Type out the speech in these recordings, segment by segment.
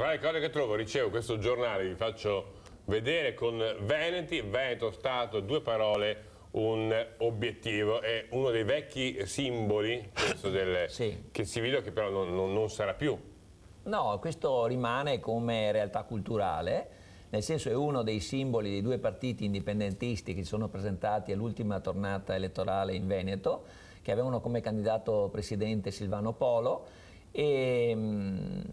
Tra le cose che trovo, ricevo questo giornale, vi faccio vedere con Veneti, Veneto Stato, due parole, un obiettivo. È uno dei vecchi simboli, penso, sì. che si vede che però non sarà più. No, questo rimane come realtà culturale, nel senso è uno dei simboli dei due partiti indipendentisti che si sono presentati all'ultima tornata elettorale in Veneto, che avevano come candidato presidente Silvano Polo, e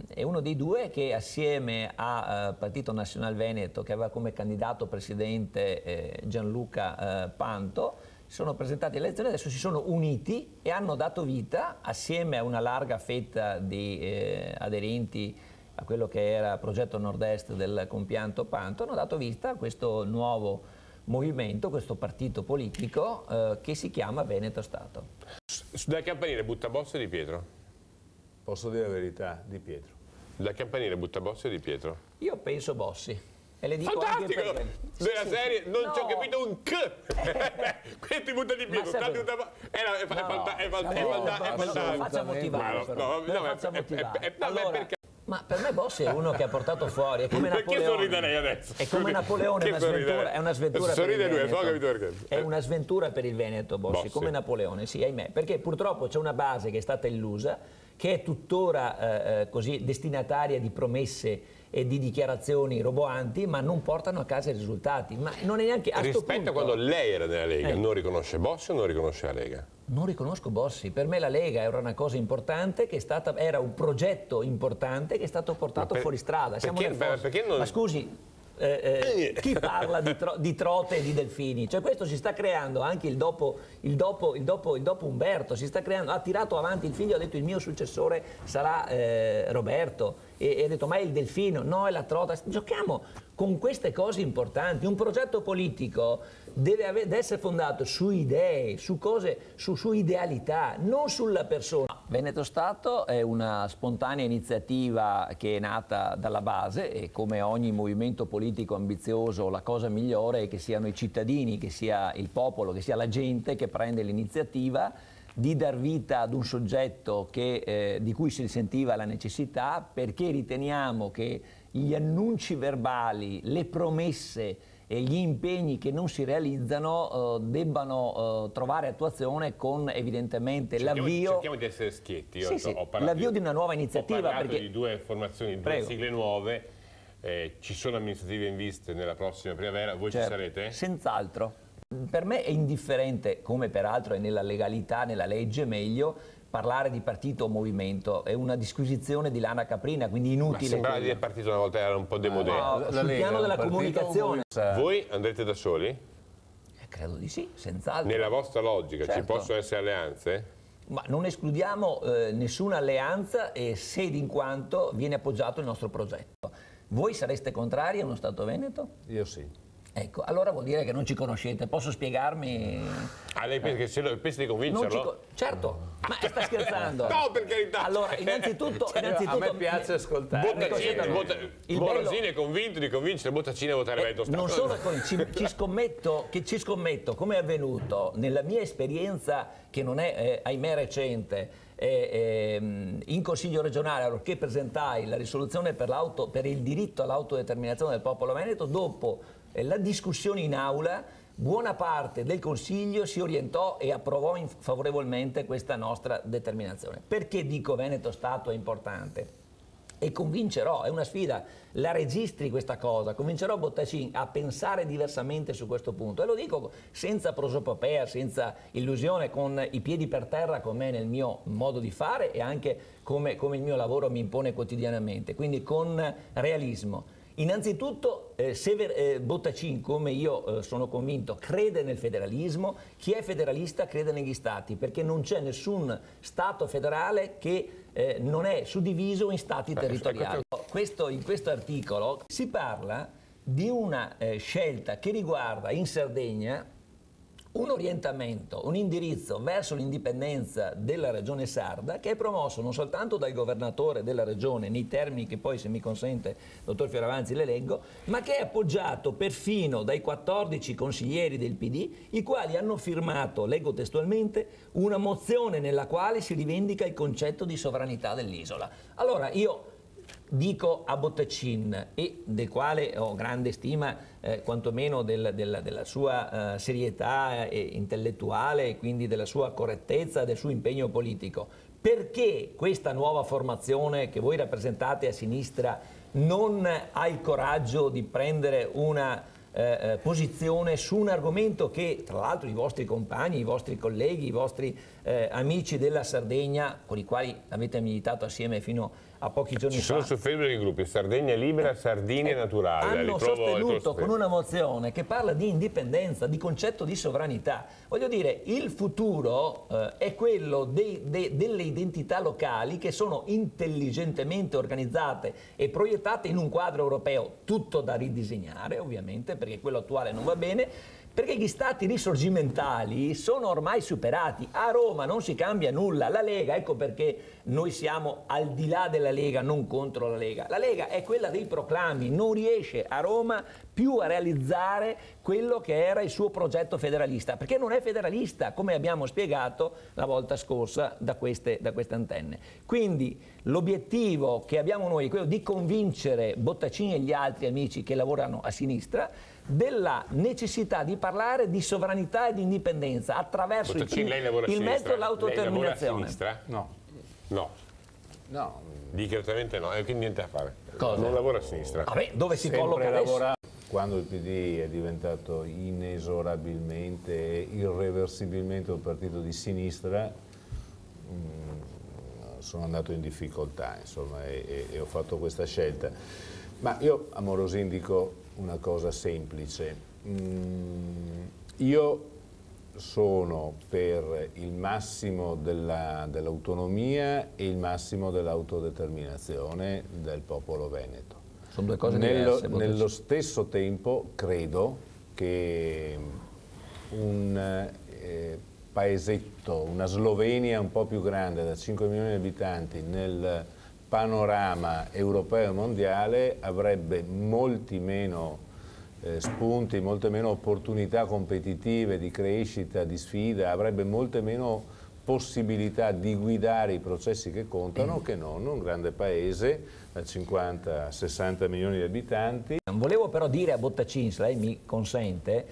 è uno dei due che assieme a Partito Nazional Veneto, che aveva come candidato presidente Gianluca Panto, si sono presentati alle elezioni, adesso si sono uniti e hanno dato vita, assieme a una larga fetta di aderenti a quello che era Progetto Nord-Est del compianto Panto, hanno dato vita a questo nuovo movimento, questo partito politico che si chiama Veneto Stato. Dal campanile butta Bossi o Di Pietro? Posso dire la verità, Di Pietro. Dal campanile butta Bossi o Di Pietro? Io penso Bossi. E le dico fantastico! anche perché... Della sì, serie sì. non No. ci ho capito un c! Questi butta Di Pietro, Ma tanti sapete- è No, fantastico. faccia motivare, però. Me lo faccia motivare. Allora, ma per me Bossi è uno che ha portato fuori, è come Perché Napoleone. sorride lei adesso? È come Scusi, Napoleone, che è una sventura per il sorride lui, Veneto. so capito perché. È una sventura per il Veneto, Bossi, come Napoleone, sì, ahimè, perché purtroppo c'è una base che è stata illusa, che è tuttora così destinataria di promesse e di dichiarazioni roboanti, ma non portano a casa i risultati. Ma non è neanche a sto Rispetto punto, a quando lei era nella Lega, non riconosce Bossi o non riconosce la Lega? non riconosco Bossi. Per me la Lega era una cosa importante, che è stata, era un progetto importante che è stato portato fuori strada. Siamo nel fosso. Perché non... Ma scusi, chi parla di Trote e di Delfini? Cioè questo si sta creando anche il dopo Umberto, si sta creando, ha tirato avanti il figlio, ha detto il mio successore sarà Roberto, e ha detto ma è il Delfino, no è la Trota. Giochiamo con queste cose importanti. Un progetto politico deve essere fondato su idee, su cose, su idealità, non sulla persona. Veneto Stato è una spontanea iniziativa che è nata dalla base, e come ogni movimento politico ambizioso la cosa migliore è che siano i cittadini, che sia il popolo, che sia la gente che prende l'iniziativa di dar vita ad un soggetto di cui si sentiva la necessità, perché riteniamo che gli annunci verbali, le promesse e gli impegni che non si realizzano debbano trovare attuazione con evidentemente l'avvio... Cerchiamo di essere schietti. L'avvio di una nuova iniziativa. Ho parlato perché... di due formazioni, due sigle nuove, ci sono amministrative in vista nella prossima primavera, voi ci sarete? Senz'altro. Per me è indifferente, come peraltro è nella legalità, nella legge meglio, parlare di partito o movimento, è una disquisizione di lana caprina, quindi inutile. Ma sembrava dire partito una volta, era un po' demodé. No, sul piano della comunicazione. Voi andrete da soli? Credo di sì, senz'altro. Nella vostra logica ci possono essere alleanze? Ma non escludiamo nessuna alleanza, se ed in quanto viene appoggiato il nostro progetto. Voi sareste contrari a uno Stato Veneto? Io sì. Ecco, allora vuol dire che non ci conoscete. Posso spiegarmi? Lei pensa di convincerlo? Certo, ma sta scherzando. No, per carità. Allora, innanzitutto a me piace ascoltare. Morosini è convinto di convincere Bottacini a votare Veneto Stato. Non solo, ci scommetto, come è avvenuto nella mia esperienza, che non è ahimè recente, in Consiglio regionale, allorché presentai la risoluzione per il diritto all'autodeterminazione del popolo veneto, dopo la discussione in aula, buona parte del Consiglio si orientò e approvò favorevolmente questa nostra determinazione. Perché dico Veneto Stato è importante? E convincerò, è una sfida, la registri questa cosa, convincerò Bottacin a pensare diversamente su questo punto, e lo dico senza prosopopea, senza illusione, con i piedi per terra come nel mio modo di fare e anche come il mio lavoro mi impone quotidianamente, quindi con realismo. Innanzitutto, se Bottacin, come io sono convinto, crede nel federalismo, chi è federalista crede negli stati, perché non c'è nessun Stato federale che non è suddiviso in stati territoriali. In questo articolo si parla di una scelta che riguarda in Sardegna un orientamento, un indirizzo verso l'indipendenza della regione sarda, che è promosso non soltanto dal governatore della regione, nei termini che poi, se mi consente, dottor Fioravanti, le leggo, ma che è appoggiato perfino dai 14 consiglieri del PD, i quali hanno firmato, leggo testualmente, una mozione nella quale si rivendica il concetto di sovranità dell'isola. Allora io dico a Bottacin, e del quale ho grande stima quantomeno della sua serietà intellettuale e quindi della sua correttezza, del suo impegno politico, perché questa nuova formazione che voi rappresentate a sinistra non ha il coraggio di prendere una posizione su un argomento che tra l'altro i vostri compagni, i vostri colleghi, i vostri amici della Sardegna, con i quali avete militato assieme fino a pochi giorni fa, ci sono su Facebook i gruppi Sardegna Libera, Sardinia Naturale, hanno sostenuto con una mozione che parla di indipendenza, di concetto di sovranità. Voglio dire, il futuro è quello delle identità locali che sono intelligentemente organizzate e proiettate in un quadro europeo, tutto da ridisegnare ovviamente, perché quello attuale non va bene, perché gli stati risorgimentali sono ormai superati. A Roma non si cambia nulla. La Lega, ecco perché noi siamo al di là della Lega, non contro la Lega. La Lega è quella dei proclami, non riesce a Roma più a realizzare quello che era il suo progetto federalista, perché non è federalista, come abbiamo spiegato la volta scorsa da queste antenne. Quindi l'obiettivo che abbiamo noi è quello di convincere Bottacin e gli altri amici che lavorano a sinistra della necessità di parlare di sovranità e di indipendenza attraverso il mezzo dell'autodeterminazione. Lei lavora a sinistra? No. No. No. Dichiaratamente no, e quindi niente a fare. Cosa? Non lavora a sinistra. Vabbè, dove si colloca adesso? Quando il PD è diventato inesorabilmente e irreversibilmente un partito di sinistra, sono andato in difficoltà, insomma, e ho fatto questa scelta. Ma io a Morosini dico una cosa semplice. Io sono per il massimo dell'autonomia e il massimo dell'autodeterminazione del popolo veneto. Sono due cose diverse. Nello stesso tempo credo che un paesetto, una Slovenia un po' più grande, da 5 milioni di abitanti, nel panorama europeo e mondiale avrebbe molti meno spunti, molte meno opportunità competitive di crescita, di sfida, avrebbe molte meno possibilità di guidare i processi che contano che non un grande paese da 50-60 milioni di abitanti. Volevo però dire a Bottacin, se lei mi consente,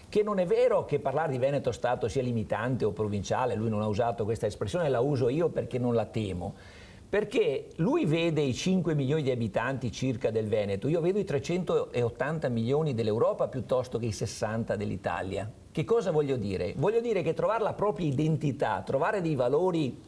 che non è vero che parlare di Veneto Stato sia limitante o provinciale, lui non ha usato questa espressione, la uso io perché non la temo. Perché lui vede i 5 milioni di abitanti circa del Veneto, io vedo i 380 milioni dell'Europa piuttosto che i 60 dell'Italia. Che cosa voglio dire? Voglio dire che trovare la propria identità, trovare dei valori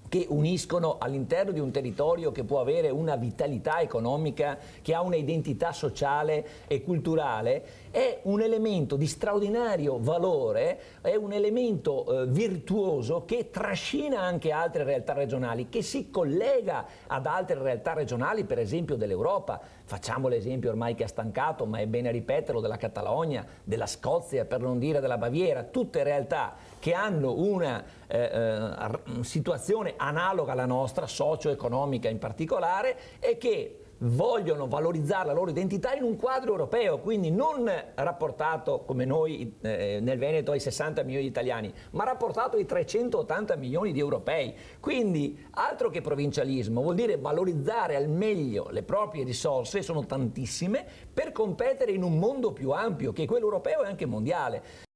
che uniscono all'interno di un territorio che può avere una vitalità economica, che ha un'identità sociale e culturale, è un elemento di straordinario valore, è un elemento virtuoso che trascina anche altre realtà regionali, che si collega ad altre realtà regionali, per esempio dell'Europa. Facciamo l'esempio ormai che ha stancato, ma è bene ripeterlo, della Catalogna, della Scozia, per non dire della Baviera, tutte realtà che hanno una situazione analoga alla nostra, socio-economica in particolare, e che vogliono valorizzare la loro identità in un quadro europeo, quindi non rapportato come noi nel Veneto ai 60 milioni di italiani, ma rapportato ai 380 milioni di europei. Quindi altro che provincialismo, vuol dire valorizzare al meglio le proprie risorse, sono tantissime, per competere in un mondo più ampio che è quello europeo e anche mondiale.